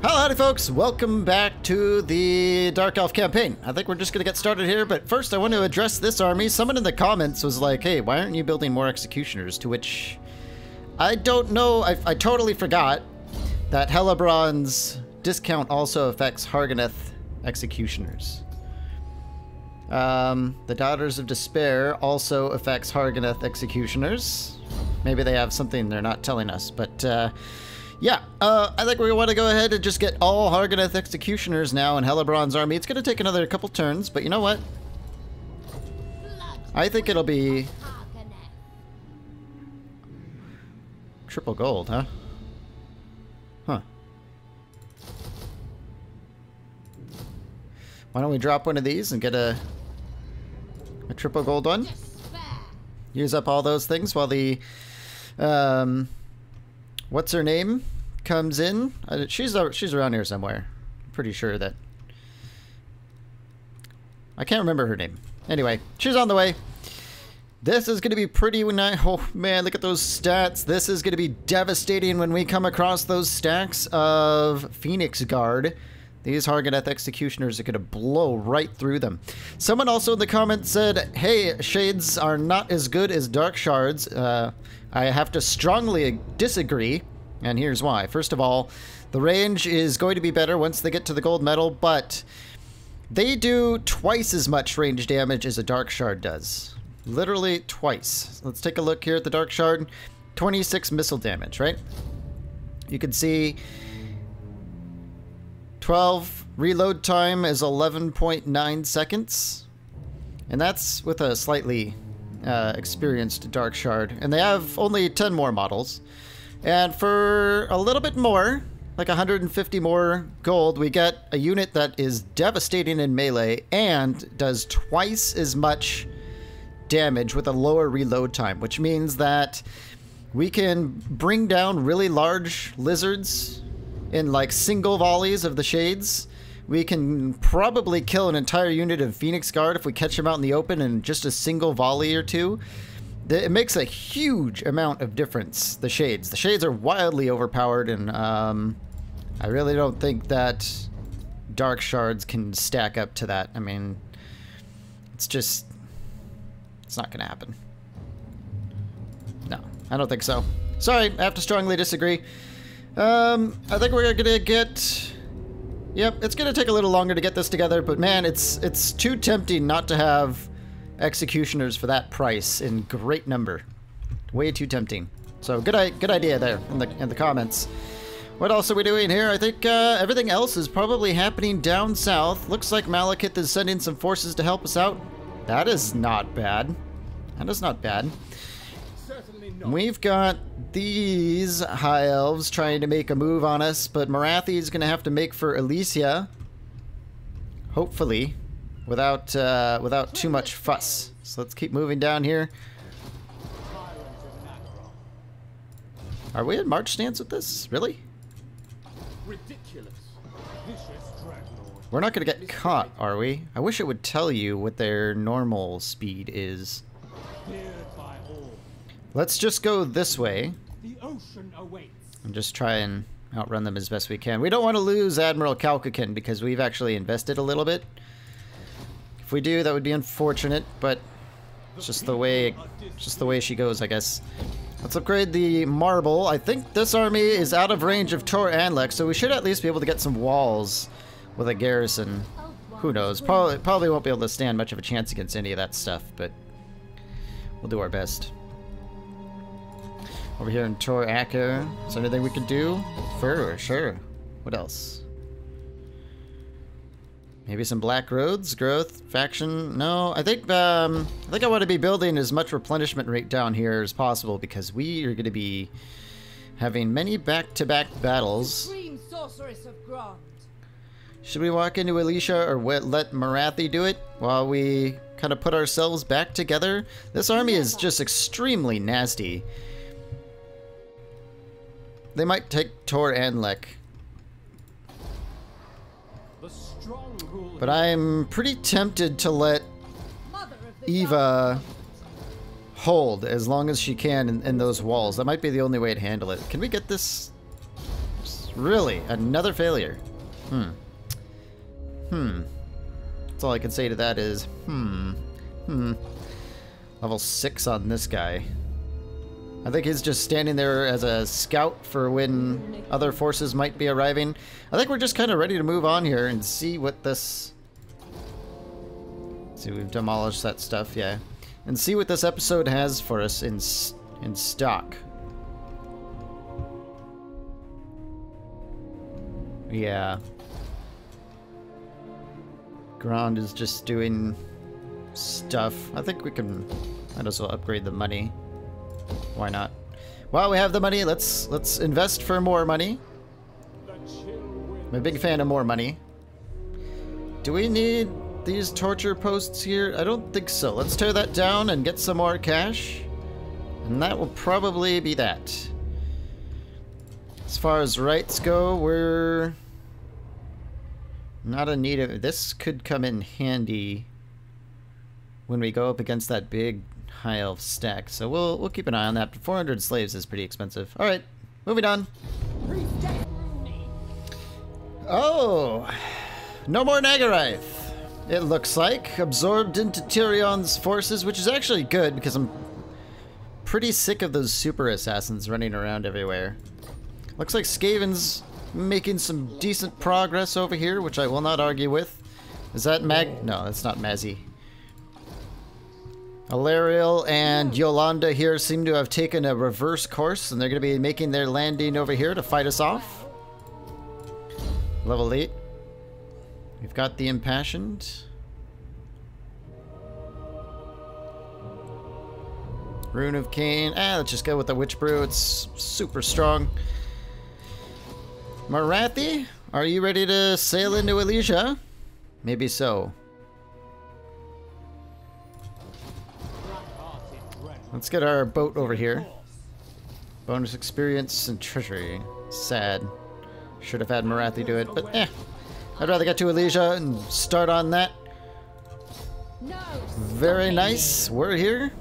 Howdy folks, welcome back to the Dark Elf campaign. I think we're just gonna get started here, but first I want to address this army. Someone in the comments was like, hey, why aren't you building more executioners? To which, I don't know, I totally forgot that Hellebron's discount also affects Harganeth executioners. The Daughters of Despair also affects Harganeth executioners. Maybe they have something they're not telling us, but yeah, I think we want to go ahead and just get all Harganeth executioners now in Hellebron's army. It's going to take another couple turns, but you know what? I think it'll be triple gold, huh? Huh. Why don't we drop one of these and get a triple gold one? Use up all those things while the what's her name comes in. She's around here somewhere. I'm pretty sure that I can't remember her name. Anyway, she's on the way. This is going to be pretty nice. Oh man, look at those stats. This is going to be devastating when we come across those stacks of Phoenix Guard. These Harganeth executioners are going to blow right through them. Someone also in the comments said, hey, shades are not as good as dark shards. I have to strongly disagree, and here's why. First of all, the range is going to be better once they get to the gold medal, but they do twice as much range damage as a dark shard does. Literally twice. Let's take a look here at the dark shard. 26 missile damage, right? You can see 12 reload time is 11.9 seconds, and that's with a slightly experienced dark shard, and they have only 10 more models. And for a little bit more, like 150 more gold, we get a unit that is devastating in melee and does twice as much damage with a lower reload time, which means that we can bring down really large lizards in like single volleys of the shades. We can probably kill an entire unit of Phoenix Guard if we catch them out in the open in just a single volley or two. It makes a huge amount of difference, the shades. The shades are wildly overpowered, and I really don't think that dark shards can stack up to that. I mean, it's not gonna happen. No, I don't think so. Sorry, I have to strongly disagree. I think we're gonna get... Yep, it's gonna take a little longer to get this together, but man, it's too tempting not to have executioners for that price in great number. Way too tempting. So good idea there in the comments. What else are we doing here? I think everything else is probably happening down south. Looks like Malekith is sending some forces to help us out. That is not bad. That is not bad. We've got these High Elves trying to make a move on us, but Marathi's going to have to make for Elysia, hopefully, without too much fuss. So let's keep moving down here. Are we in march stance with this? Really? We're not going to get caught, are we? I wish it would tell you what their normal speed is. Let's just go this way and just try and outrun them as best we can. We don't want to lose Admiral Kalkakin because we've actually invested a little bit. If we do, that would be unfortunate, but it's just the way she goes, I guess. Let's upgrade the marble. I think this army is out of range of Tor Anlek, so we should at least be able to get some walls with a garrison. Who knows? Probably won't be able to stand much of a chance against any of that stuff, but we'll do our best. Over here in Tor Acker, is there anything we could do? Sure. What else? Maybe some Black Roads, growth, faction. No, I think I want to be building as much replenishment rate down here as possible because we are going to be having many back-to-back battles. Should we walk into Elisha or let Marathi do it while we kind of put ourselves back together? This army is just extremely nasty. They might take Tor Anlek. But I'm pretty tempted to let Eva hold as long as she can in those walls. That might be the only way to handle it. Can we get this? Really? Another failure? That's all I can say to that is, Level 6 on this guy. I think he's just standing there as a scout for when other forces might be arriving. I think we're just kind of ready to move on here and see what this... See, we've demolished that stuff, yeah. And see what this episode has for us in stock. Yeah. Grand is just doing stuff. I think we can... might as well upgrade the money. Why not? While we have the money, let's invest for more money. I'm a big fan of more money. Do we need these torture posts here? I don't think so. Let's tear that down and get some more cash. And that will probably be that. As far as rights go, we're not in need of... This could come in handy when we go up against that big High Elf stack, so we'll keep an eye on that. But 400 slaves is pretty expensive. All right, moving on. Oh, no more Nagarath. It looks like absorbed into Tyrion's forces, which is actually good because I'm pretty sick of those super assassins running around everywhere. Looks like Skaven's making some decent progress over here, which I will not argue with. Is that No, that's not Mazzy. Alarielle and Yolanda here seem to have taken a reverse course, and they're going to be making their landing over here to fight us off. Level 8. We've got the Impassioned. Rune of Cain. Let's just go with the Witch Brew. It's super strong. Marathi, are you ready to sail into Elysia? Maybe so. Let's get our boat over here. Bonus experience and treasury. Sad. Should have had Marathi do it, but I'd rather get to Elysia and start on that. Very nice. We're here.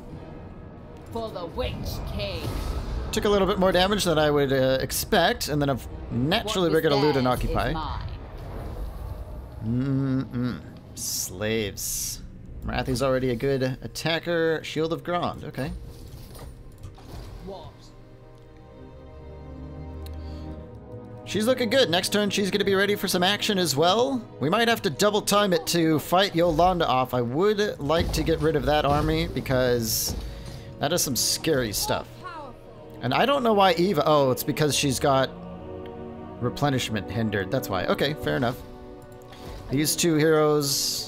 For the Witch King. Took a little bit more damage than I would expect, and then naturally we're going to loot and occupy. Slaves. Marathi's already a good attacker. Shield of Grand. Okay. She's looking good. Next turn, she's going to be ready for some action as well. We might have to double time it to fight Yolanda off. I would like to get rid of that army because that is some scary stuff. And I don't know why Eva... Oh, it's because she's got replenishment hindered. That's why. Okay, fair enough. These two heroes...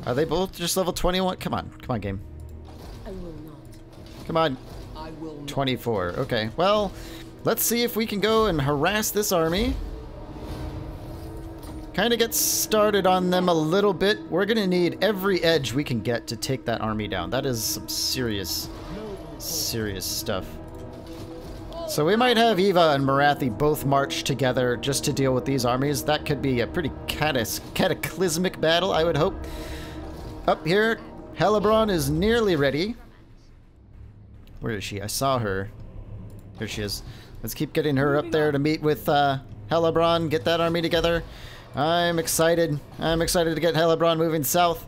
Are they both just level 21? Come on. Come on, game. Come on. 24. Okay. Well, let's see if we can go and harass this army. Kind of get started on them a little bit. We're going to need every edge we can get to take that army down. That is some serious, serious stuff. So we might have Eva and Marathi both march together just to deal with these armies. That could be a pretty cataclysmic battle, I would hope. Up here, Hellebron is nearly ready. Where is she? I saw her. There she is. Let's keep getting her up there to meet with Hellebron, get that army together. I'm excited. I'm excited to get Hellebron moving south.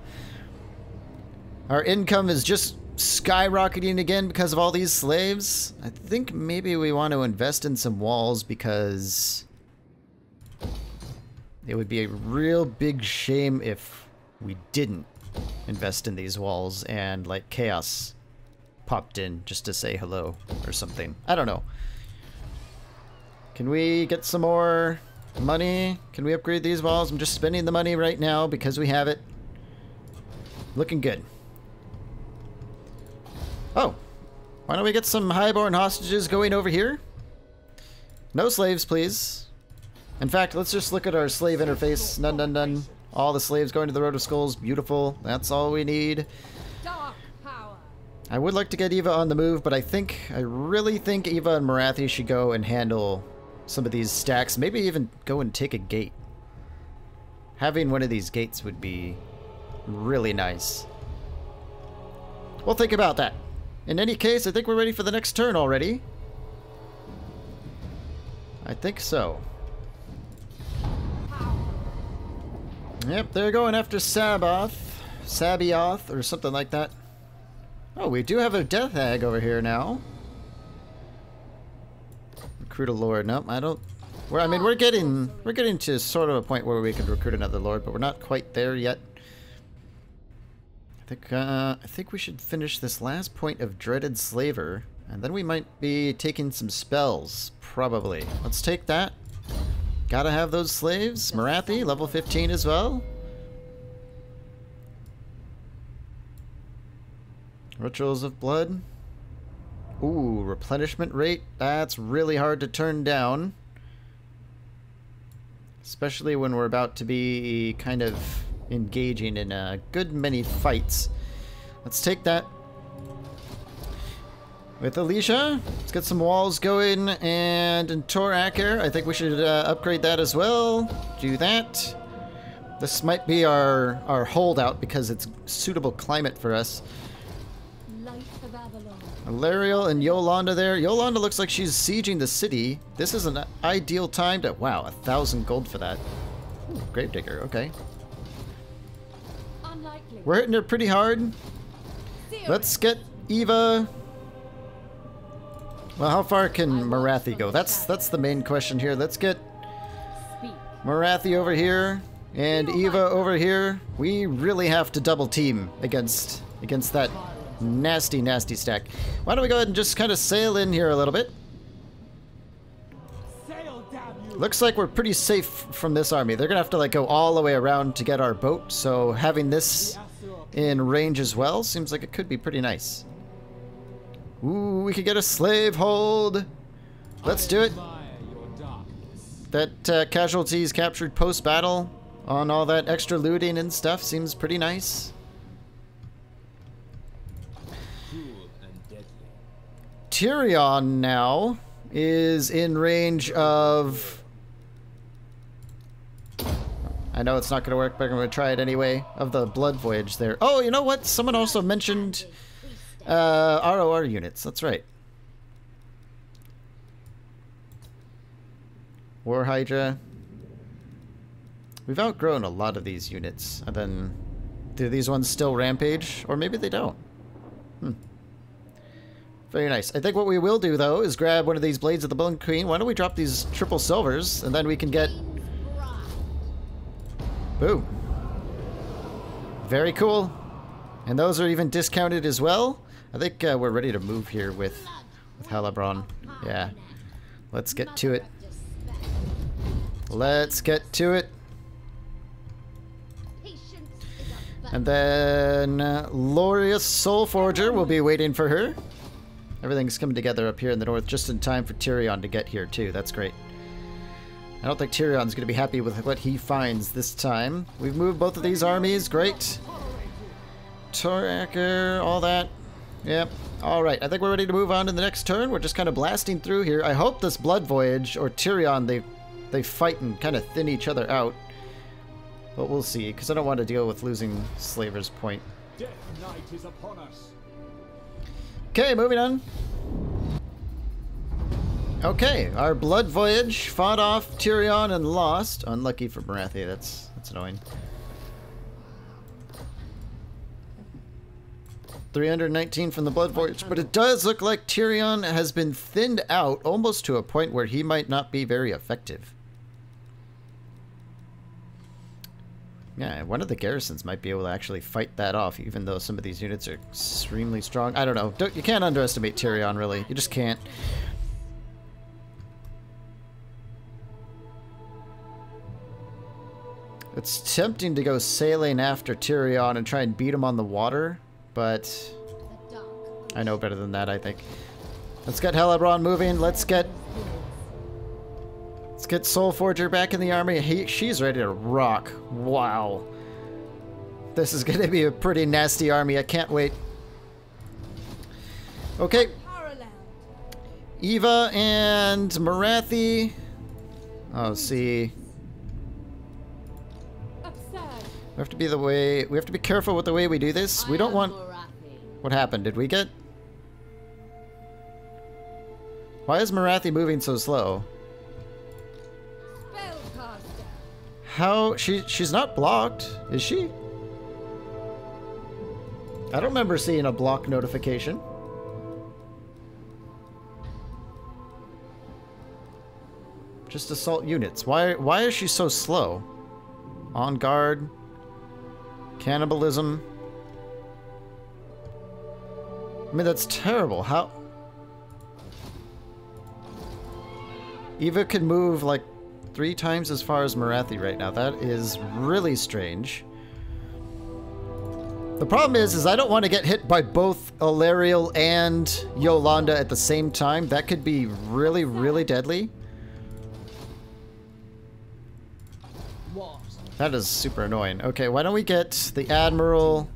Our income is just skyrocketing again because of all these slaves. I think maybe we want to invest in some walls because it would be a real big shame if we didn't invest in these walls and like chaos popped in just to say hello or something. I don't know. Can we get some more money? Can we upgrade these walls? I'm just spending the money right now because we have it. Looking good. Oh, why don't we get some highborn hostages going over here? No slaves, please. In fact, let's just look at our slave interface. None, none, none. All the slaves going to the Road of Skulls. Beautiful. That's all we need. I would like to get Eva on the move, but I really think Eva and Marathi should go and handle some of these stacks. Maybe even go and take a gate. Having one of these gates would be really nice. We'll think about that. In any case, I think we're ready for the next turn already. I think so. Yep, they're going after Sabioth, or something like that. Oh, we do have a Death Hag over here now. Recruit a Lord. Nope, I don't... I mean, we're getting to sort of a point where we can recruit another Lord, but we're not quite there yet. I think we should finish this last point of Dreaded Slaver, and then we might be taking some spells, probably. Let's take that. Gotta have those slaves. Morathi, level 15 as well. Rituals of Blood. Ooh, replenishment rate. That's really hard to turn down. Especially when we're about to be kind of engaging in a good many fights. Let's take that. With Alicia, let's get some walls going, and in Torakir, I think we should upgrade that as well. Do that. This might be our holdout because it's suitable climate for us. Alarielle and Yolanda there. Yolanda looks like she's sieging the city. This is an ideal time to... Wow, 1,000 gold for that. Ooh, Gravedigger, okay. Unlikely. We're hitting her pretty hard. Let's get Eva... Well, how far can Morathi go? That's the main question here. Let's get Morathi over here and Eva over here. We really have to double team against that nasty, nasty stack. Why don't we go ahead and just kind of sail in here a little bit? Looks like we're pretty safe from this army. They're gonna have to like go all the way around to get our boat, so having this in range as well seems like it could be pretty nice. Ooh, we could get a slave hold. Let's do it. That casualties captured post-battle on all that extra looting and stuff seems pretty nice. Tyrion now is in range of... I know it's not going to work, but I'm going to try it anyway. Of the Blood Voyage there. Oh, you know what? Someone also mentioned... ROR units, that's right. War Hydra. We've outgrown a lot of these units. And then, do these ones still rampage? Or maybe they don't. Very nice. I think what we will do, though, is grab one of these Blades of the Bone Queen. Why don't we drop these triple silvers, and then we can get... Boom. Very cool. And those are even discounted as well. I think we're ready to move here with Hellebron. Yeah. Let's get to it. Let's get to it. And then Lorius Soulforger will be waiting for her. Everything's coming together up here in the north just in time for Tyrion to get here too. That's great. I don't think Tyrion's going to be happy with what he finds this time. We've moved both of these armies. Great. Torakir, all that. Yep. Alright, I think we're ready to move on to the next turn. We're just kind of blasting through here. I hope this Blood Voyage, or Tyrion, they fight and kind of thin each other out. But we'll see, because I don't want to deal with losing Slaver's Point. Death Knight is upon us. Okay, moving on. Okay, our Blood Voyage fought off Tyrion and lost. Unlucky for Morathi, that's annoying. 319 from the Blood Voyage, but it does look like Tyrion has been thinned out almost to a point where he might not be very effective. Yeah, one of the garrisons might be able to actually fight that off, even though some of these units are extremely strong. I don't know. You can't underestimate Tyrion, really. You just can't. It's tempting to go sailing after Tyrion and try and beat him on the water, but I know better than that, I think. Let's get Hellebron moving. Let's get Soulforger back in the army. She's ready to rock. Wow. This is going to be a pretty nasty army. I can't wait. Okay. Eva and Morathi. Oh, see. We have to be careful with the way we do this. We don't want... What happened? Did we get... Why is Morathi moving so slow? How she's not blocked, is she? I don't remember seeing a block notification. Just assault units. Why is she so slow? On guard. Cannibalism. I mean, that's terrible. How? Eva can move like 3 times as far as Morathi right now. That is really strange. The problem is I don't want to get hit by both Alarielle and Yolanda at the same time. That could be really, really deadly. That is super annoying. Okay, why don't we get the Admiral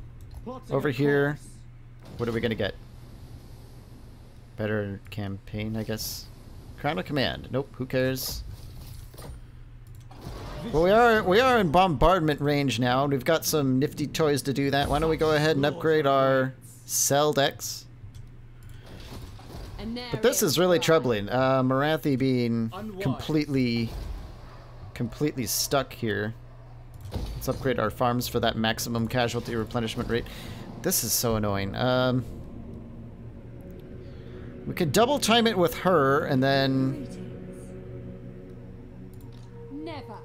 over here? What are we gonna get? Better campaign, I guess. Crown of Command. Nope, who cares? Well, we are in bombardment range now, and we've got some nifty toys to do that. Why don't we go ahead and upgrade our cell decks? But this is really troubling. Morathi being completely stuck here. Let's upgrade our farms for that maximum casualty replenishment rate. This is so annoying. We could double time it with her, and then... Never.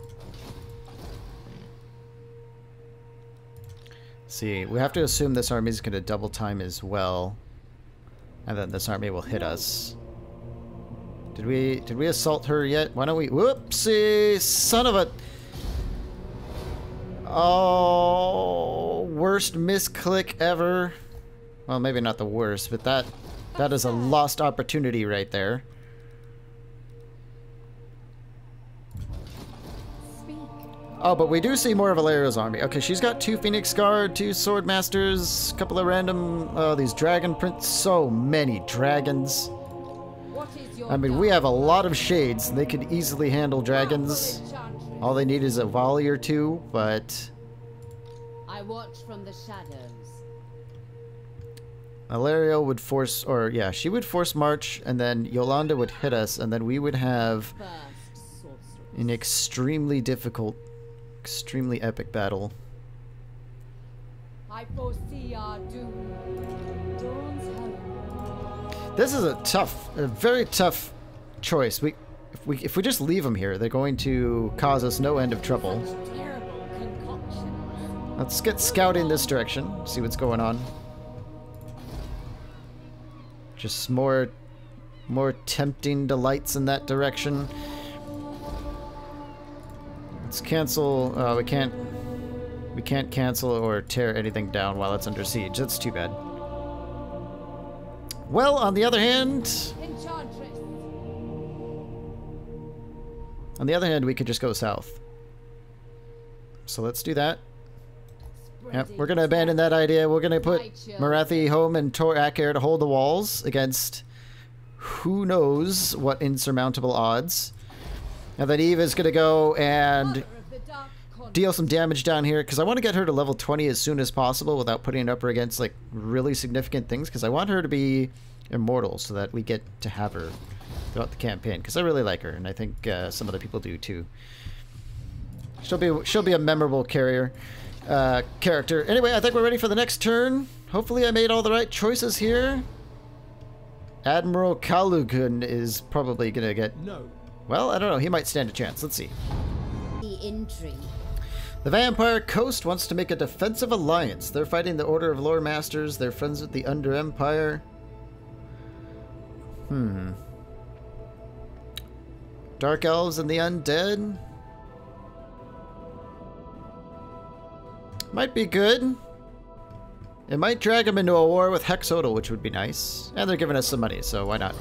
See, we have to assume this army is going to double time as well, and then this army will hit us. Did we assault her yet? Why don't we? Whoopsie! Son of a! Oh, worst misclick ever. Well, maybe not the worst, but that is a lost opportunity right there. Oh, but we do see more of Valeria's army. Okay, she's got 2 Phoenix Guard, 2 Sword Masters, a couple of random, these Dragon Prince, so many dragons. I mean, we have a lot of shades. They could easily handle dragons. All they need is a volley or 2, but... I watch from the shadows. Alarielle would force, or yeah, she would force march, and then Yolanda would hit us, and then we would have an extremely difficult, extremely epic battle. I foresee our doom. Dawn's hope. This is a very tough choice. If we just leave them here, they're going to cause us no end of trouble. Terrible concoction. Let's get scouting this direction, see what's going on. Just more tempting delights in that direction. Let's cancel. We can't cancel or tear anything down while it's under siege. That's too bad. Well, on the other hand, we could just go south. So let's do that. Yep, we're gonna abandon that idea. We're gonna put Morathi home and Tor Akir to hold the walls against who knows what insurmountable odds. And then Eve is gonna go and deal some damage down here, because I want to get her to level 20 as soon as possible without putting it up against like really significant things, because I want her to be immortal so that we get to have her throughout the campaign, because I really like her, and I think some other people do too. She'll be a memorable character. Anyway, I think we're ready for the next turn. Hopefully I made all the right choices here. Admiral Kalugun is probably gonna get... No. Well, I don't know. He might stand a chance. Let's see. The intrigue. The Vampire Coast wants to make a defensive alliance. They're fighting the Order of Lore Masters. They're friends with the Under Empire. Dark Elves and the Undead. Might be good. It might drag them into a war with Hexodal, which would be nice. And they're giving us some money, so why not?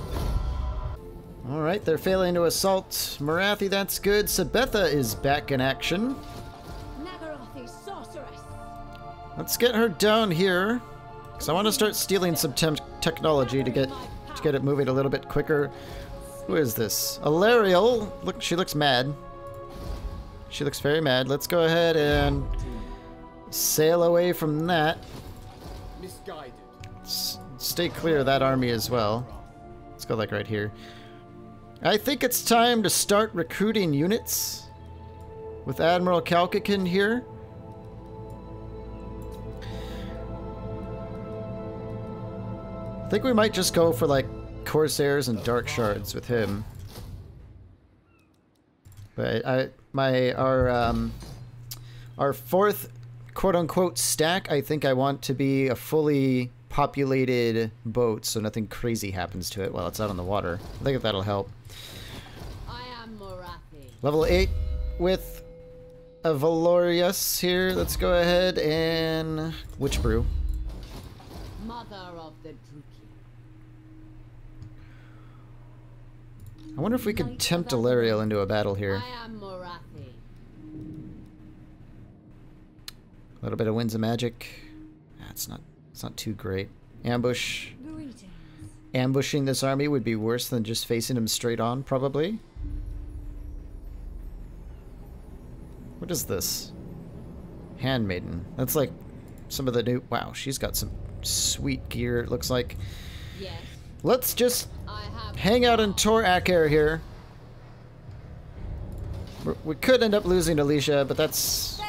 Alright, they're failing to assault Morathi, that's good. Sabetha is back in action. Let's get her down here, because I want to start stealing some technology to get it moving a little bit quicker. Who is this? Alarielle. Look, she looks mad. She looks very mad. Let's go ahead and sail away from that. Misguided. Stay clear of that army as well. Let's go like right here. I think it's time to start recruiting units. with Admiral Kalkakin here. I think we might just go for like Corsairs and Dark Shards with him. But our fourth quote-unquote stack, I think I want to be a fully populated boat, so nothing crazy happens to it while it's out on the water. I think that'll help. I am Morathi. Level 8 with Avelorius here. Let's go ahead and Witch Brew. Mother of the Druki. I wonder if we could tempt Alarielle into a battle here. I am Morathi. A little bit of Winds of Magic. It's not too great. Ambush. Greetings. Ambushing this army would be worse than just facing him straight on, probably. What is this? Handmaiden. That's like some of the new... Wow, she's got some sweet gear, it looks like. Yes. Let's just I have hang out in Tor Aker here. We could end up losing Isha, but that's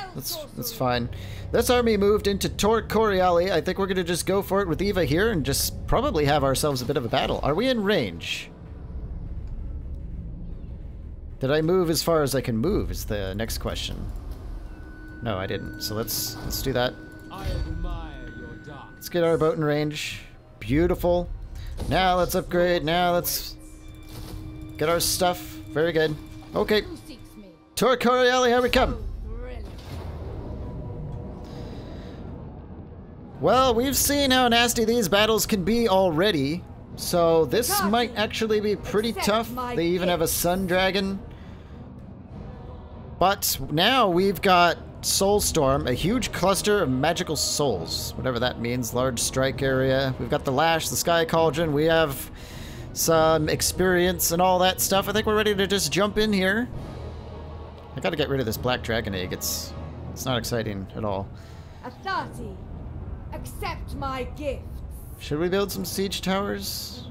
fine. This army moved into Tor Coriali. I think we're going to just go for it with Eva here and just probably have ourselves a bit of a battle. Are we in range? Did I move as far as I can move is the next question. No, I didn't. So let's do that. I admire your dark. Let's get our boat in range. Beautiful. Now let's upgrade. Now let's get our stuff. Very good. Okay. Who seeks me? Tor Coriali, here we come. Thrilling. Well, we've seen how nasty these battles can be already, so this might actually be pretty tough. They even have a sun dragon. But now we've got Soulstorm, a huge cluster of magical souls, whatever that means, large strike area. We've got the Lash, the Sky Cauldron, we have some experience and all that stuff. I think we're ready to just jump in here. I gotta get rid of this black dragon egg, it's not exciting at all. Athati, accept my gift. Should we build some siege towers?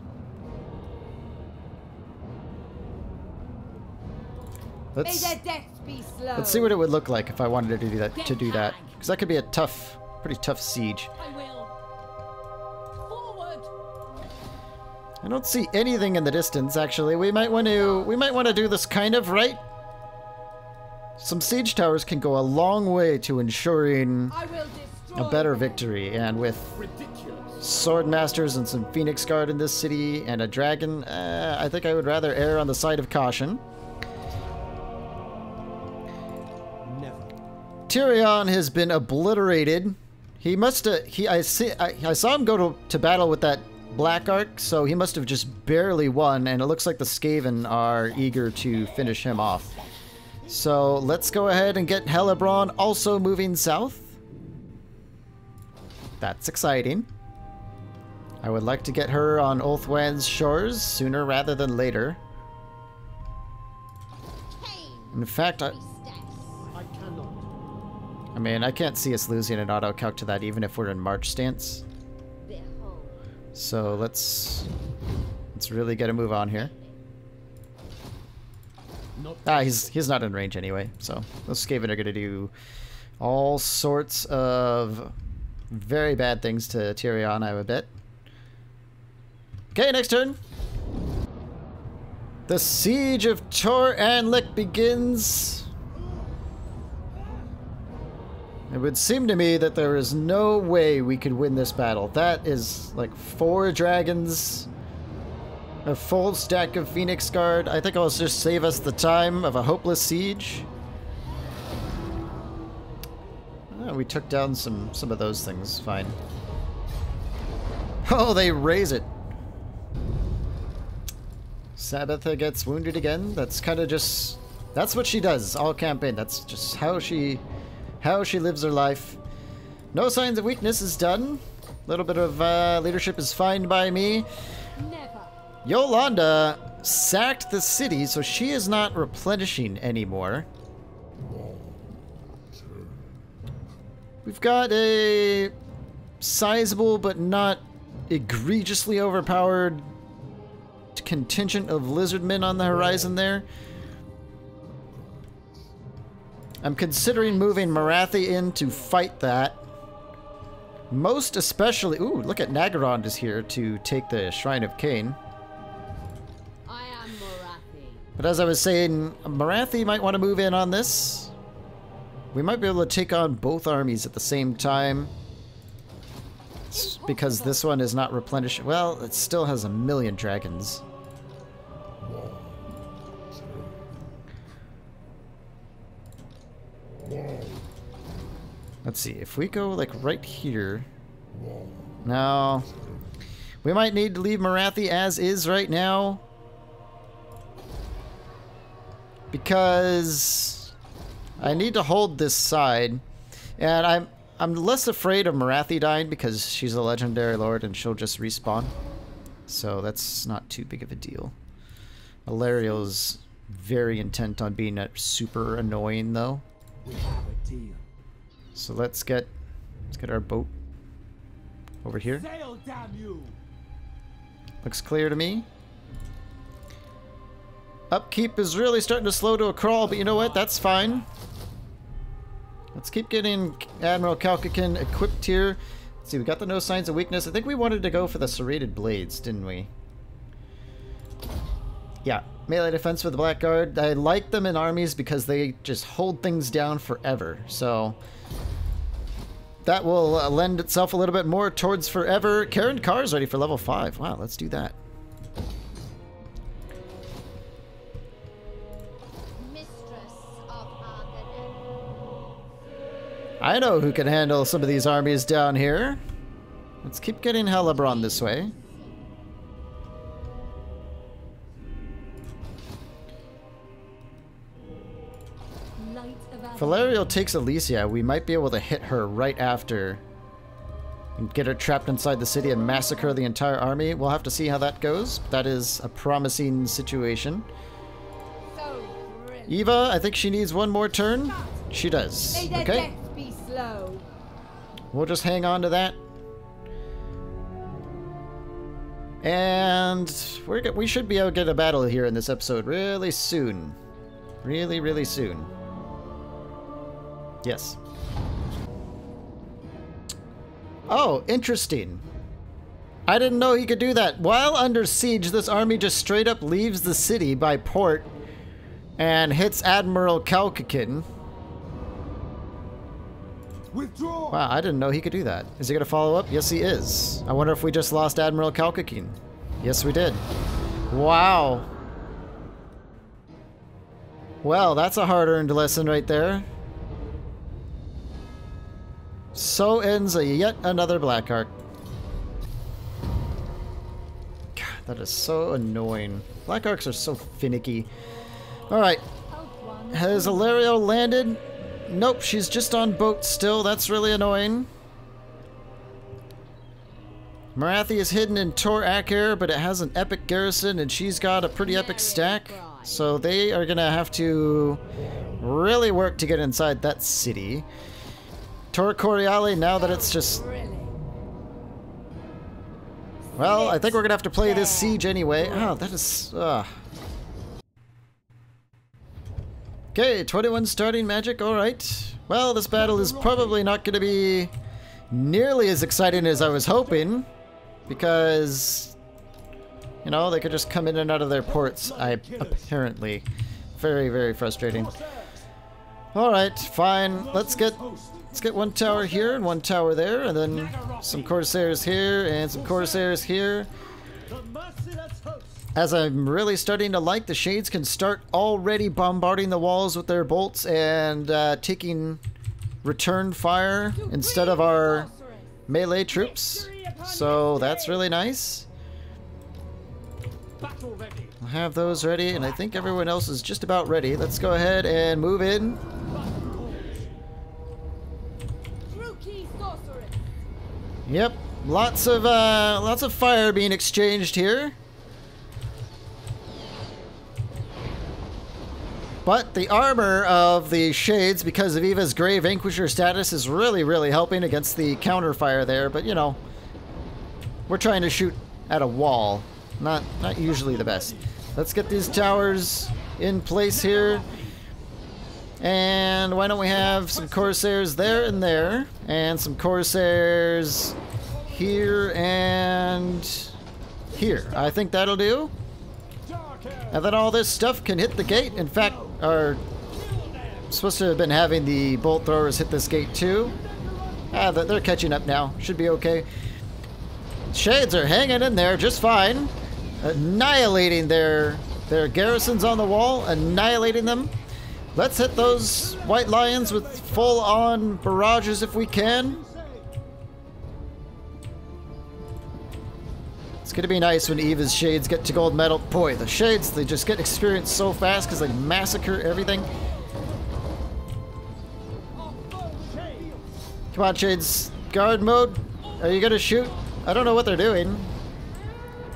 May their deaths be slow. Let's see what it would look like if I wanted to do that. Because that could be a pretty tough siege. I will. Forward. I don't see anything in the distance. Actually, we might want to do this kind of right. Some siege towers can go a long way to ensuring I will destroy a better them. victory, and with Ridiculous. sword masters and some Phoenix Guard in this city and a dragon, I think I would rather err on the side of caution. Never. Tyrion has been obliterated. He must have. I saw him go to battle with that Black Ark, so he must have just barely won, and it looks like the Skaven are eager to finish him off. So let's go ahead and get Hellebron also moving south. That's exciting. I would like to get her on Ulthuan's shores sooner rather than later. In fact, I cannot. I mean, I can't see us losing an auto-calc to that even if we're in March stance. So let's really get a move on here. He's not in range anyway, so those Skaven are going to do all sorts of very bad things to Tyrion, I would bet. Okay, next turn. The Siege of Tor Anlik begins. It would seem to me that there is no way we could win this battle. That is like 4 dragons, a full stack of Phoenix Guard. I think I'll just save us the time of a hopeless siege. Oh, we took down some of those things. Fine. Oh, they raise it. Sabbatha gets wounded again. That's kind of just... That's what she does all campaign. That's just how she lives her life. No signs of weakness is done. A little bit of leadership is fine by me. Never. Yolanda sacked the city, so she is not replenishing anymore. We've got a sizable but not egregiously overpowered contingent of lizardmen on the horizon there. I'm considering moving Morathi in to fight that. Most especially... Ooh, look at Nagaron is here to take the Shrine of Cain. I am Morathi. But as I was saying, Morathi might want to move in on this. We might be able to take on both armies at the same time. Because this one is not replenished. Well, it still has 1,000,000 dragons. Let's see, if we go like right here. No. We might need to leave Morathi as is right now. Because I need to hold this side. And I'm less afraid of Morathi dying because she's a legendary lord and she'll just respawn. So that's not too big of a deal. Alarielle's very intent on being super annoying though. We have a deal. So let's get our boat over here. Sail, damn you! Looks clear to me. Upkeep is really starting to slow to a crawl, but you know what? That's fine. Let's keep getting Admiral Kalkakin equipped here. Let's see, we got the no signs of weakness. I think we wanted to go for the serrated blades, didn't we? Yeah, melee defense for the Blackguard. I like them in armies because they just hold things down forever. So that will lend itself a little bit more towards forever. Karen Carr's ready for level 5. Wow, let's do that. I know who can handle some of these armies down here. Let's keep getting Hellebron this way. If Alarielle takes Elysia, we might be able to hit her right after and get her trapped inside the city and massacre the entire army. We'll have to see how that goes. That is a promising situation. Eva, I think she needs one more turn. She does. Okay. We'll just hang on to that. And we should be able to get a battle here in this episode really soon. Really, really soon. Yes. Oh, interesting. I didn't know he could do that. While under siege, this army just straight up leaves the city by port and hits Admiral Kalkakin. Withdraw. Wow, I didn't know he could do that. Is he going to follow up? Yes, he is. I wonder if we just lost Admiral Kalkakin. Yes, we did. Wow. Well, that's a hard-earned lesson right there. So ends yet another Black Ark. God, that is so annoying. Black Arks are so finicky. Alright. Has Alarielle landed? Nope, she's just on boat still. That's really annoying. Morathi is hidden in Tor Akir, but it has an epic garrison, and she's got a pretty epic stack. So they are gonna have to really work to get inside that city. Tor Coriale, now that it's just... Well, I think we're gonna have to play this siege anyway. Oh, that is... Okay, 21 starting magic, alright. Well, this battle is probably not going to be nearly as exciting as I was hoping. Because, you know, they could just come in and out of their ports, apparently. Very, very frustrating. Alright, fine. Let's get one tower here and one tower there, and then some Corsairs here and some Corsairs here. As I'm really starting to like, the Shades can start already bombarding the walls with their bolts and taking return fire instead of our melee troops. So that's really nice. I'll have those ready, and I think everyone else is just about ready. Let's go ahead and move in. Yep, lots of fire being exchanged here. But the armor of the Shades, because of Eva's Grey Vanquisher status, is really, really helping against the counterfire there. But, you know, we're trying to shoot at a wall. Not usually the best. Let's get these towers in place here. And why don't we have some Corsairs there and there, and some Corsairs here and here. I think that'll do. And then all this stuff can hit the gate. In fact, are supposed to have been having the bolt throwers hit this gate too. Ah, they're catching up now. Should be okay. Shades are hanging in there just fine. Annihilating their garrisons on the wall. Annihilating them. Let's hit those white lions with full-on barrages if we can. It's gonna be nice when Eva's Shades get to gold medal. Boy, the Shades, they just get experience so fast because they massacre everything. Come on, Shades. Guard mode. Are you gonna shoot? I don't know what they're doing.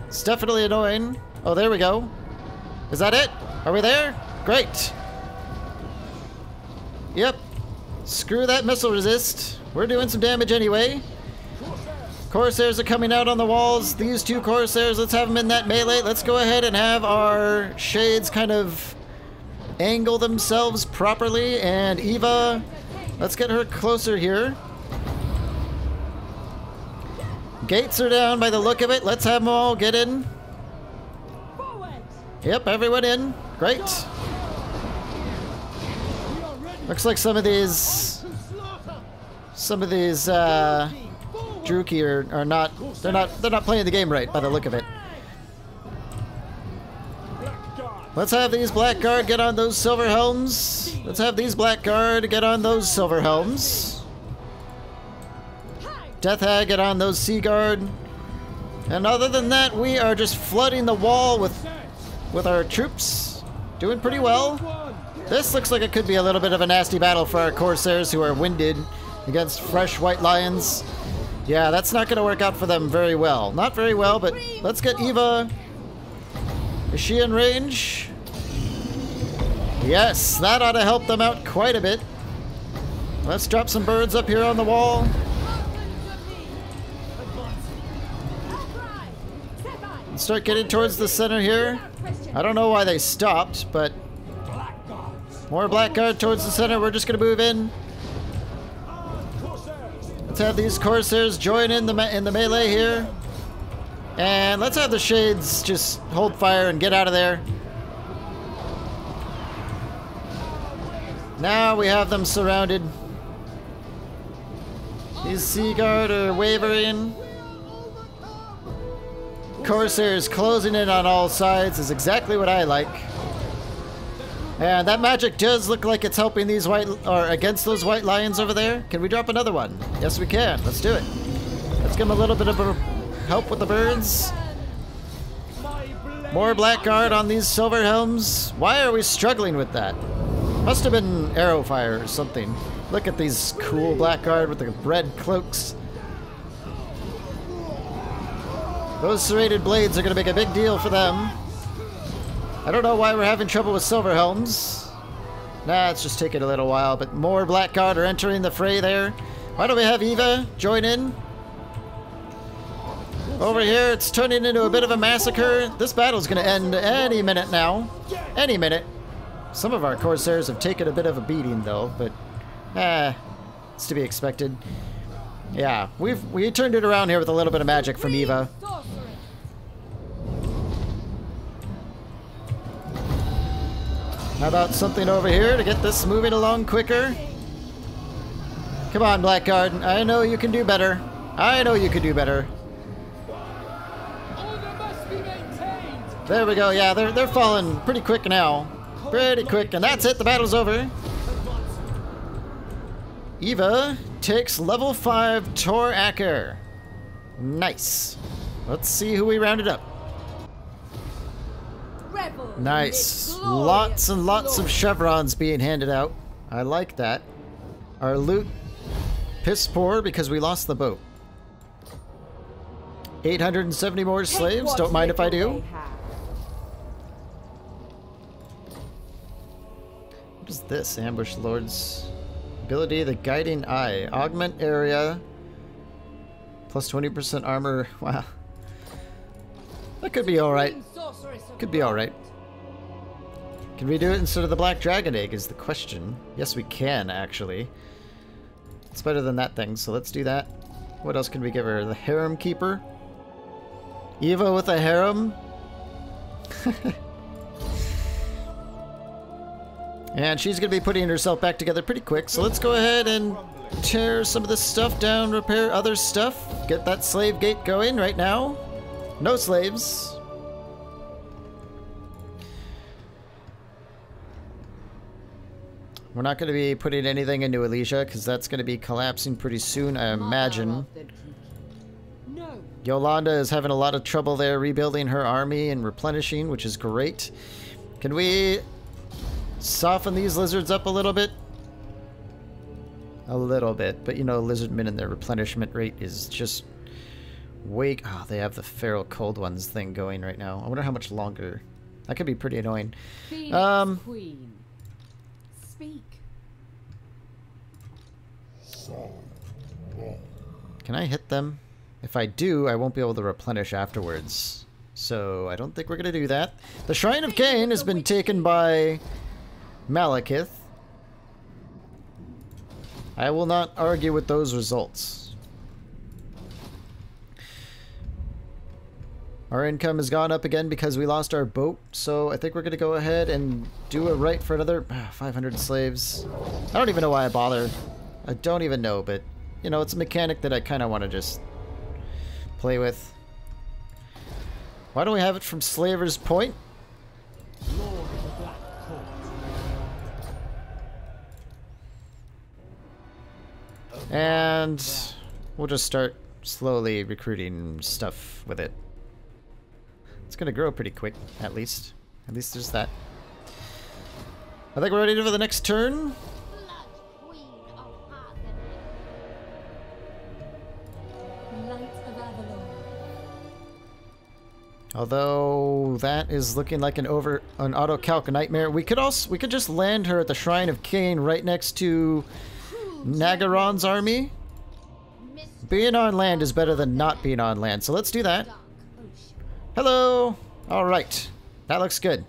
It's definitely annoying. Oh, there we go. Is that it? Are we there? Great. Yep. Screw that missile resist. We're doing some damage anyway. Corsairs are coming out on the walls. These two Corsairs, let's have them in that melee. Let's go ahead and have our Shades kind of angle themselves properly. And Eva, let's get her closer here. Gates are down by the look of it. Let's have them all get in. Yep, everyone in. Great. Looks like some of these Druki are not they're not playing the game right by the look of it. Let's have these Blackguard get on those Silver Helms. Let's have these Blackguard get on those Silver Helms. Death Hag get on those Sea Guard. And other than that, we are just flooding the wall with our troops. Doing pretty well. This looks like it could be a little bit of a nasty battle for our Corsairs who are winded against fresh white lions. Yeah, that's not going to work out for them very well. Not very well, but let's get Eva. Is she in range? Yes, that ought to help them out quite a bit. Let's drop some birds up here on the wall. And start getting towards the center here. I don't know why they stopped, but more Blackguard towards the center. We're just going to move in. Let's have these Corsairs join in the melee here. And let's have the Shades just hold fire and get out of there. Now we have them surrounded. These Sea Guard are wavering. Corsairs closing in on all sides is exactly what I like. And that magic does look like it's helping these against those white lions over there. Can we drop another one? Yes, we can. Let's do it. Let's give them a little bit of help with the birds. More Blackguard on these Silver Helms. Why are we struggling with that? Must have been arrow fire or something. Look at these cool Blackguard with the red cloaks. Those serrated blades are going to make a big deal for them. I don't know why we're having trouble with Silver Helms. Nah, it's just taking a little while, but more Blackguard are entering the fray there. Why don't we have Eva join in? Over here, it's turning into a bit of a massacre. This battle's going to end any minute now. Any minute. Some of our Corsairs have taken a bit of a beating, though, but it's to be expected. Yeah, we turned it around here with a little bit of magic from Eva. How about something over here to get this moving along quicker? Come on, Blackguard. I know you can do better. I know you can do better. There we go. Yeah, they're falling pretty quick now. Pretty quick. And that's it. The battle's over. Eva takes level 5 Tor Acker. Nice. Let's see who we rounded up. Nice. Lots and lots of chevrons being handed out. I like that. Our loot piss poor because we lost the boat. 870 more slaves. Don't mind if I do. What is this? Ambush Lord's ability, the Guiding Eye. Augment area. Plus 20% armor. Wow. That could be alright. Could be alright. Can we do it instead of the black dragon egg is the question. Yes, we can, actually. It's better than that thing, so let's do that. What else can we give her? The harem keeper? Eva with a harem? And she's going to be putting herself back together pretty quick, so let's go ahead and tear some of this stuff down, repair other stuff, get that slave gate going right now. No slaves. We're not going to be putting anything into Alicia, because that's going to be collapsing pretty soon, I imagine. Yolanda is having a lot of trouble there rebuilding her army and replenishing, which is great. Can we soften these lizards up a little bit? A little bit, but you know, lizardmen and their replenishment rate is just way... Oh, they have the feral cold ones thing going right now. I wonder how much longer. That could be pretty annoying. Queen. Speak. Can I hit them? If I do, I won't be able to replenish afterwards. So I don't think we're going to do that. The Shrine of Cain has been taken by Malekith. I will not argue with those results. Our income has gone up again because we lost our boat, so I think we're going to go ahead and do it right for another 500 slaves. I don't even know why I bother. I don't even know, but, you know, it's a mechanic that I kind of want to just play with. Why don't we have it from Slaver's Point? Lord of the Black Court. And we'll just start slowly recruiting stuff with it. It's gonna grow pretty quick, at least. At least there's that. I think we're ready for the next turn. Although that is looking like an auto-calc nightmare. We could just land her at the Shrine of Cain right next to Nagaron's army. Being on land is better than not being on land, so let's do that. Hello! Alright. That looks good.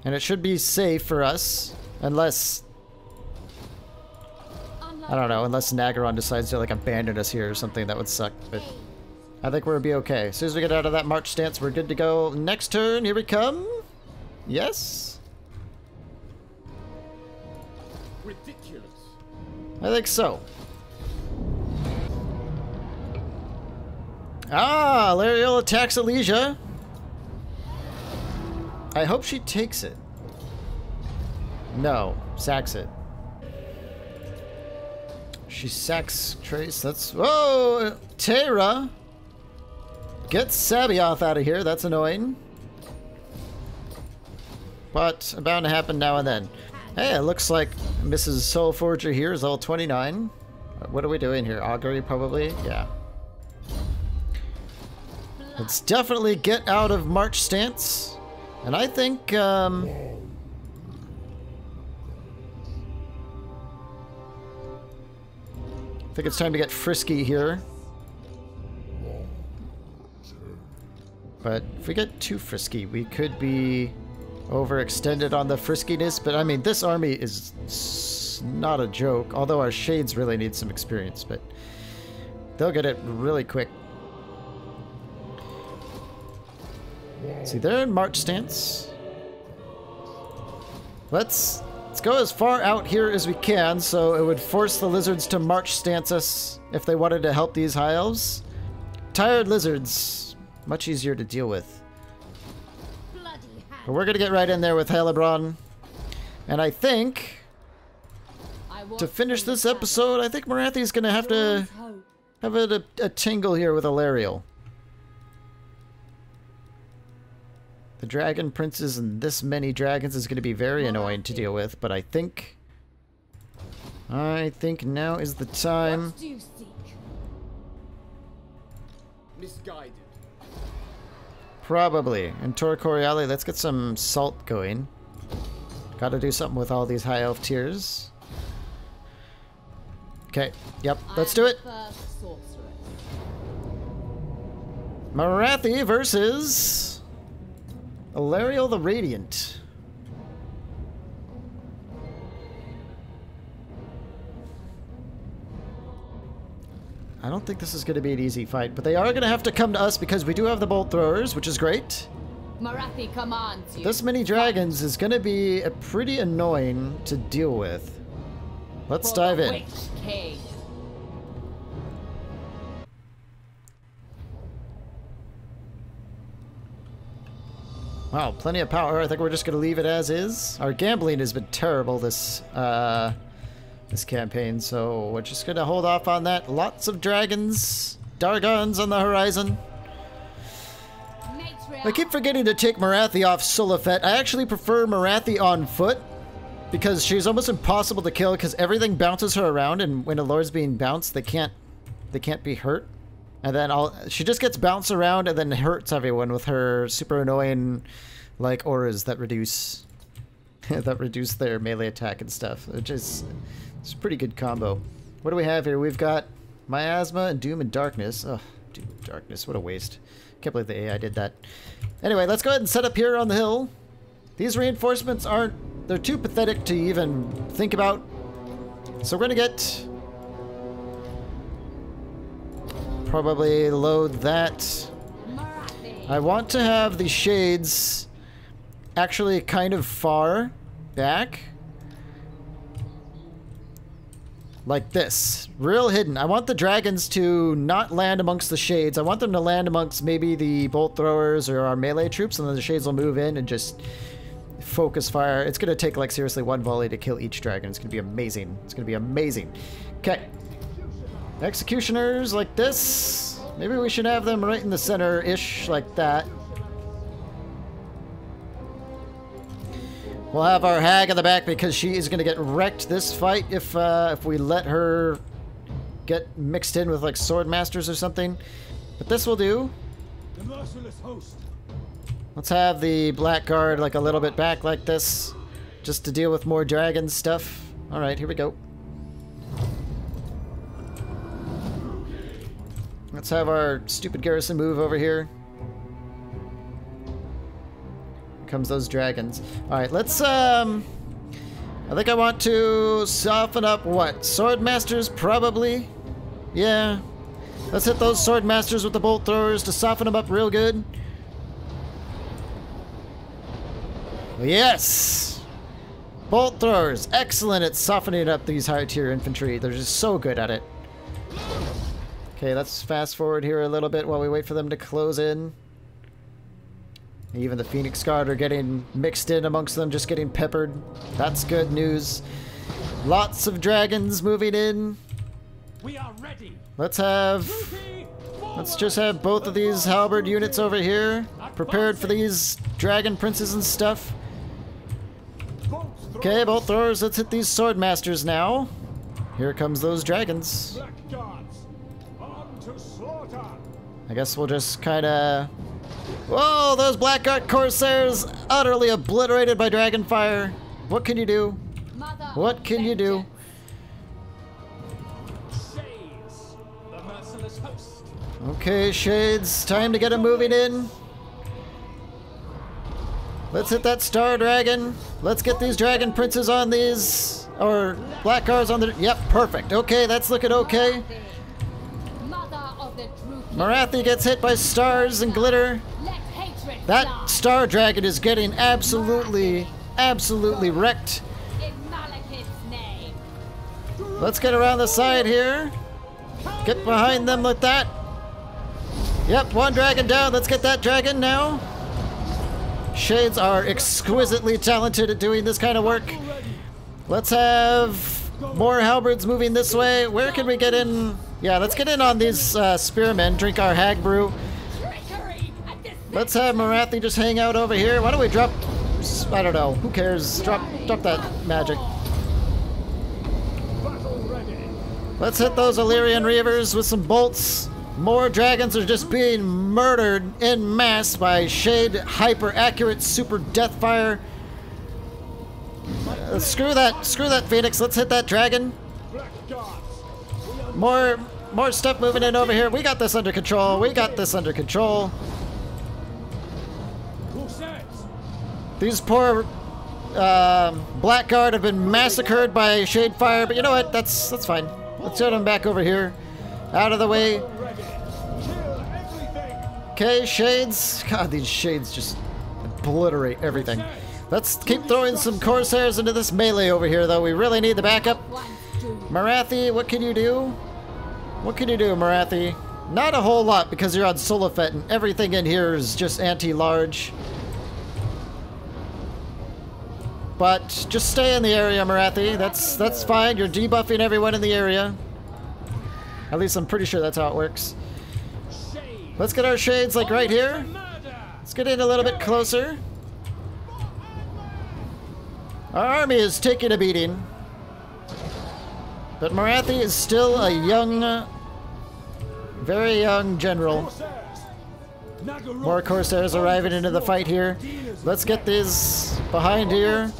And it should be safe for us, unless... I don't know, unless Nagaron decides to like abandon us here or something, that would suck, but... I think we'll be okay. As soon as we get out of that march stance, we're good to go. Next turn, here we come. Yes? Ridiculous. I think so. Ah, Alarielle attacks Alicia. I hope she takes it. No, sacks it. She sacks Trace. That's... Whoa! Terra! Get Sabioth out of here, that's annoying. But bound to happen now and then. Hey, it looks like Mrs. Soulforger here is all 29. What are we doing here? Augury, probably? Yeah. Let's definitely get out of march stance. And I think, I think it's time to get frisky here. But if we get too frisky, we could be overextended on the friskiness. But I mean, this army is not a joke. Although our shades really need some experience, but they'll get it really quick. See, they're in march stance. Let's go as far out here as we can, so it would force the lizards to march stance us if they wanted to help these high elves. Tired lizards. Much easier to deal with. But we're gonna get right in there with Hellebron. And I think, to finish this episode, I think Morathi's gonna have to have a tingle here with Alarielle. The dragon princes and this many dragons is gonna be very annoying to deal with, but I think now is the time. What do you seek? Misguided. Probably. And Tor Coriali, let's get some salt going. Gotta do something with all these high elf tiers. Okay, yep, let's do it. Morathi versus Alarielle the Radiant. I don't think this is going to be an easy fight, but they are going to have to come to us because we do have the bolt throwers, which is great. Marathi commands you. This many dragons is going to be pretty annoying to deal with. Let's dive in. Wow, plenty of power. I think we're just going to leave it as is. Our gambling has been terrible this campaign, so we're just going to hold off on that. Lots of dragons, Dargons on the horizon. I keep forgetting to take Marathi off Sulafet. I actually prefer Marathi on foot because she's almost impossible to kill because everything bounces her around, and when a lord's being bounced, they can't be hurt. And then she just gets bounced around and then hurts everyone with her super annoying like auras that reduce their melee attack and stuff. It's a pretty good combo. What do we have here? We've got Miasma and Doom and Darkness. Oh, Doom and Darkness, what a waste. Can't believe the AI did that. Anyway, let's go ahead and set up here on the hill. These reinforcements they're too pathetic to even think about. So we're gonna get probably load that. I want to have the shades actually kind of far back. Like this. Real hidden. I want the dragons to not land amongst the shades. I want them to land amongst maybe the bolt throwers or our melee troops, and then the shades will move in and just focus fire. It's going to take, like, seriously one volley to kill each dragon. It's going to be amazing. It's going to be amazing. Okay. Executioners like this. Maybe we should have them right in the center-ish, like that. We'll have our hag in the back because she is going to get wrecked this fight if we let her get mixed in with like sword masters or something. But this will do. The merciless host. Let's have the blackguard like a little bit back like this, just to deal with more dragon stuff. All right, here we go. Let's have our stupid garrison move over here. Comes those dragons. Alright, let's I think I want to soften up what? Sword masters probably? Yeah. Let's hit those sword masters with the bolt throwers to soften them up real good. Yes! Bolt throwers, excellent at softening up these higher tier infantry. They're just so good at it. Okay, let's fast forward here a little bit while we wait for them to close in. Even the Phoenix Guard are getting mixed in amongst them, just getting peppered. That's good news. Lots of dragons moving in. We are ready. Let's just have both of these halberd units over here, prepared for these dragon princes and stuff. Okay, bolt throwers, let's hit these sword masters now. Here comes those dragons. I guess we'll just kinda... Whoa, those Blackguard Corsairs utterly obliterated by Dragonfire. What can you do? What can you do? Okay, Shades, time to get them moving in. Let's hit that Star Dragon. Let's get these Dragon Princes on these, or Blackguards on the... Yep, perfect. Okay, that's looking okay. Marathi gets hit by stars and glitter. That Star Dragon is getting absolutely wrecked. Let's get around the side here. Get behind them like that. Yep, one dragon down. Let's get that dragon now. Shades are exquisitely talented at doing this kind of work. Let's have more halberds moving this way. Where can we get in? Yeah, let's get in on these spearmen. Drink our hag brew. Let's have Marathi just hang out over here. Why don't we drop... I don't know. Who cares? Drop that magic. Let's hit those Illyrian Reavers with some bolts. More dragons are just being murdered en masse by Shade hyper-accurate super deathfire. Screw that Phoenix. Let's hit that dragon. More stuff moving in over here. We got this under control. We got this under control. These poor Blackguard have been massacred by Shadefire, but you know what? That's fine. Let's get them back over here. Out of the way. Ready. Kill everything. Okay, shades. God, these shades just obliterate everything. Let's keep throwing some Corsairs into this melee over here, though. We really need the backup. Morathi, what can you do? What can you do, Morathi? Not a whole lot, because you're on Solifet, and everything in here is just anti-large. But just stay in the area, Morathi. That's fine. You're debuffing everyone in the area. At least I'm pretty sure that's how it works. Let's get our shades, like, right here. Let's get in a little bit closer. Our army is taking a beating. But Morathi is still a young, very young general. More Corsairs arriving into the fight here. Let's get these behind here.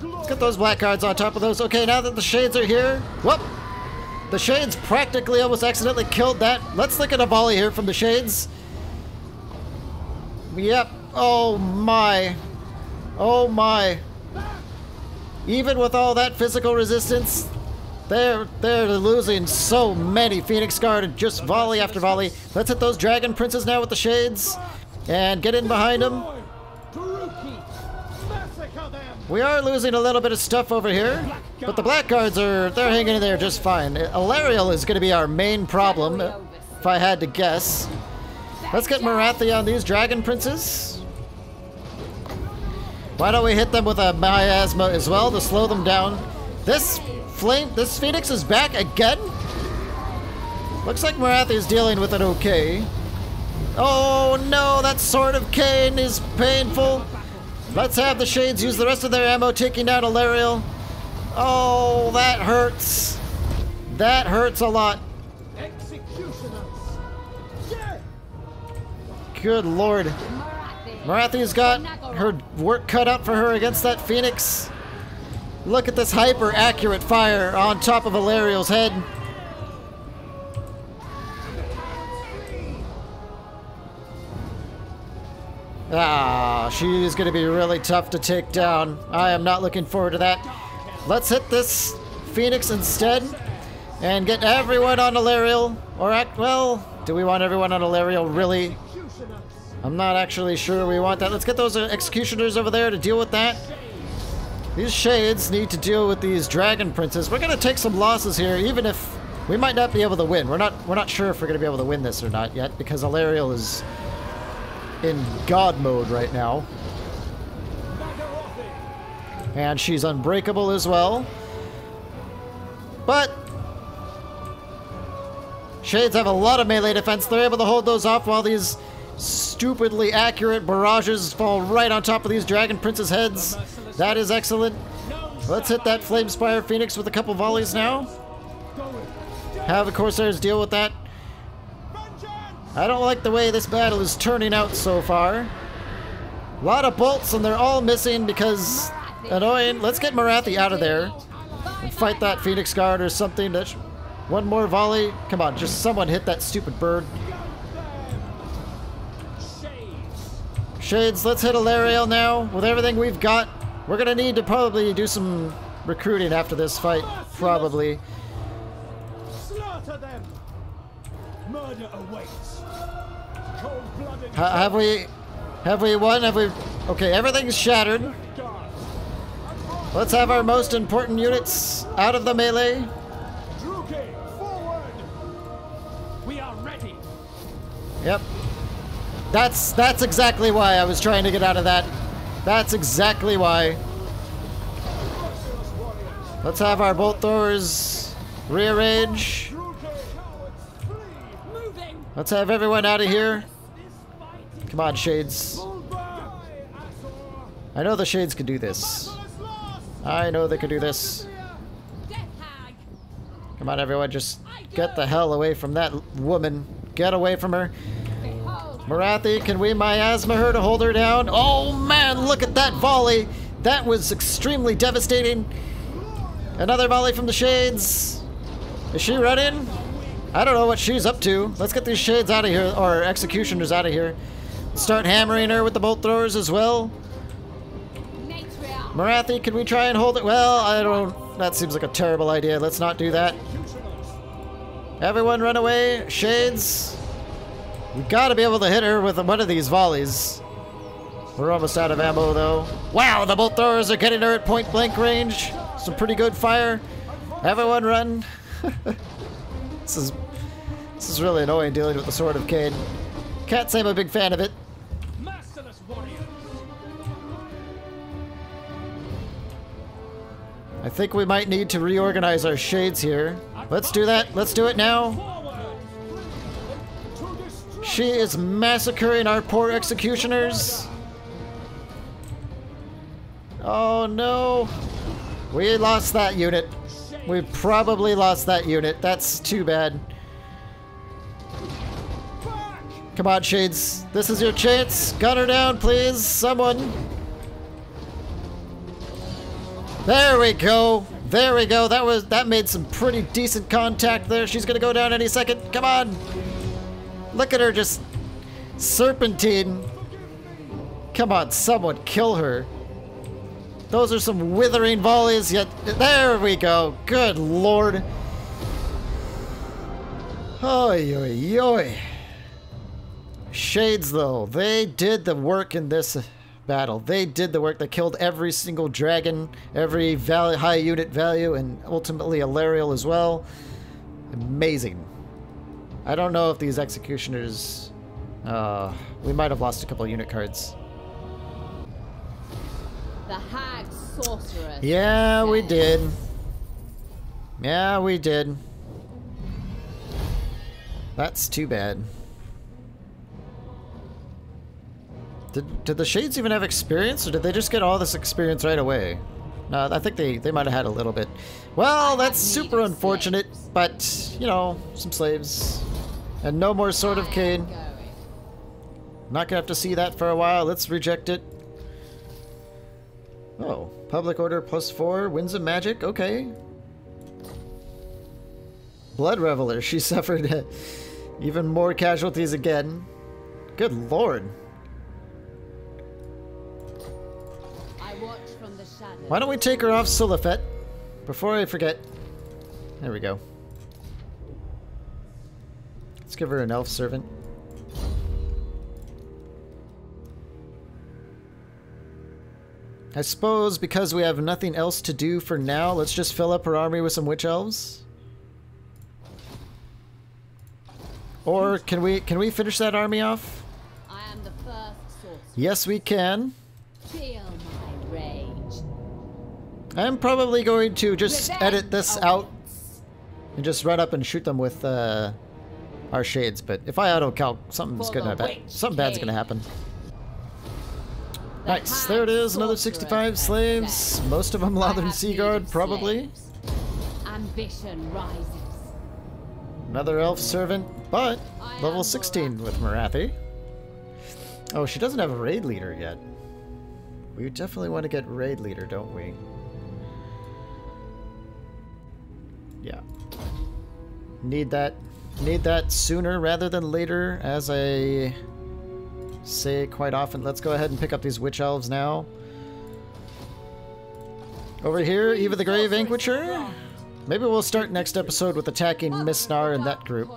Let's get those blackguards on top of those. Okay, now that the shades are here. Whoop! The shades practically almost accidentally killed that. Let's look at a volley here from the shades. Yep. Oh my. Oh my. Even with all that physical resistance, they're losing so many Phoenix Guard, just volley after volley. Let's hit those Dragon Princes now with the shades and get in behind them. We are losing a little bit of stuff over here, but the Blackguards they're hanging in there just fine. Alarielle is going to be our main problem, if I had to guess. Let's get Morathi on these Dragon Princes. Why don't we hit them with a miasma as well to slow them down? This Phoenix is back again? Looks like Morathi is dealing with it okay. Oh no, that Sword of Cain is painful. Let's have the shades use the rest of their ammo taking down Alarielle. Oh, that hurts. That hurts a lot. Good lord. Morathi's got her work cut out for her against that Phoenix. Look at this hyper accurate fire on top of Alarielle's head. Ah, she's going to be really tough to take down. I am not looking forward to that. Let's hit this Phoenix instead and get everyone on Alarielle. Or, well, do we want everyone on Alarielle, really? I'm not actually sure we want that. Let's get those executioners over there to deal with that. These shades need to deal with these Dragon Princes. We're going to take some losses here, even if we might not be able to win. We're not sure if we're going to be able to win this or not yet, because Alarielle is in God mode right now. And she's unbreakable as well. But shades have a lot of melee defense. They're able to hold those off while these stupidly accurate barrages fall right on top of these Dragon Princes' heads. That is excellent. Let's hit that Flamespire Phoenix with a couple volleys now. Have the Corsairs deal with that. I don't like the way this battle is turning out so far. A lot of bolts and they're all missing because annoying. Let's get Morathi out of there and fight that Phoenix Guard or something. One more volley. Come on, just someone hit that stupid bird. Shades, let's hit Alarielle now. With everything we've got, we're gonna need to probably do some recruiting after this fight, probably. Slaughter them. Murder awaits. Cold-blooded. Have we won? Okay, everything's shattered. Let's have our most important units out of the melee. Druki, forward. We are ready. Yep. That's exactly why I was trying to get out of that. That's exactly why. Let's have our bolt throwers rearrange. Let's have everyone out of here. Come on, Shades. I know the Shades can do this. I know they can do this. Come on, everyone, just get the hell away from that woman. Get away from her. Morathi, can we miasma her to hold her down? Oh man, look at that volley! That was extremely devastating. Another volley from the Shades. Is she running? I don't know what she's up to. Let's get these Shades out of here, or executioners out of here. Start hammering her with the bolt throwers as well. Morathi, can we try and hold it? Well, I don't... That seems like a terrible idea. Let's not do that. Everyone run away. Shades. We gotta be able to hit her with one of these volleys. We're almost out of ammo though. Wow, the bolt throwers are getting her at point blank range. Some pretty good fire. Everyone run. This is really annoying dealing with the Sword of Cain. Can't say I'm a big fan of it. Masterless warriors. I think we might need to reorganize our shades here. Let's do that. Let's do it now. Forward. To destroy. She is massacring our poor executioners. Oh no. We lost that unit. We probably lost that unit. That's too bad. Come on, Shades. This is your chance. Gun her down, please. Someone. There we go. There we go. That made some pretty decent contact there. She's gonna go down any second. Come on. Look at her just serpentine. Come on, someone kill her. Those are some withering volleys, yet there we go. Good lord. Oy, oy, oy. Shades, though, they did the work in this battle. They did the work. They killed every single dragon, every high unit value, and ultimately Alarielle as well. Amazing. I don't know if these executioners... we might have lost a couple unit cards. The hag sorceress. Yeah, we did. Yeah, we did. That's too bad. Did the Shades even have experience, or did they just get all this experience right away? No, I think they might have had a little bit. Well, that's super unfortunate, but, you know, some slaves. And no more Sword of Cain. Not gonna have to see that for a while. Let's reject it. Oh, public order +4, winds of magic, okay. Blood Reveler, she suffered even more casualties again. Good lord. Why don't we take her off Sulafet before I forget? There we go. Let's give her an elf servant. I suppose because we have nothing else to do for now, let's just fill up her army with some witch elves. Or can we finish that army off? I am the first sorcerer. Yes, we can. Feel my rage. I'm probably going to just edit this out and just run up and shoot them with our shades. But if I auto-calc, something bad's gonna happen. Nice, there it is, another 65 slaves. Most of them Lothern Seaguard, probably. Ambition rises. Another elf servant, but level 16 with Morathi. Oh, she doesn't have a raid leader yet. We definitely want to get raid leader, don't we? Yeah. Need that sooner rather than later, as I say quite often. Let's go ahead and pick up these witch elves now. Over here, Eva the Grey Vanquisher. Maybe we'll start next episode with attacking Misnar and that group.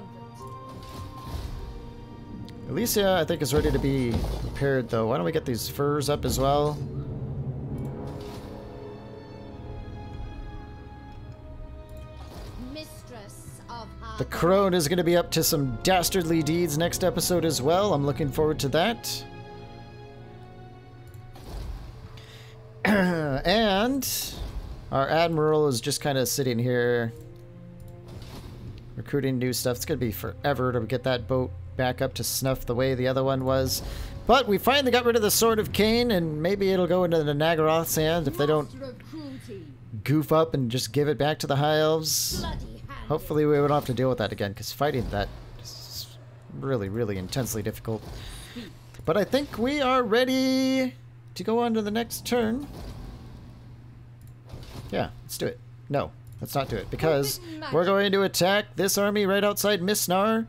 Alicia, I think, is ready to be prepared, though. Why don't we get these furs up as well? The Crone is going to be up to some dastardly deeds next episode as well. I'm looking forward to that. And our Admiral is just kind of sitting here recruiting new stuff. It's going to be forever to get that boat back up to snuff the way the other one was. But we finally got rid of the Sword of Cain, and maybe it'll go into the Nagaroth's hands if they don't goof up and just give it back to the High Elves. Hopefully we won't have to deal with that again, because fighting that is really, really intensely difficult. But I think we are ready to go on to the next turn. Yeah, let's do it. No, let's not do it, because we're going to attack this army right outside Misnar.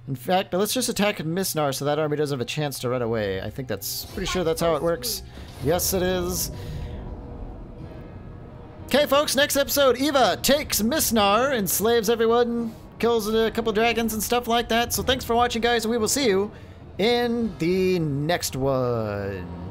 In fact, let's just attack Misnar so that army doesn't have a chance to run away. I think that's pretty sure that's how it works. Yes, it is. Okay, folks, next episode, Eva takes Misnar, enslaves everyone, kills a couple dragons and stuff like that. So thanks for watching, guys, and we will see you in the next one.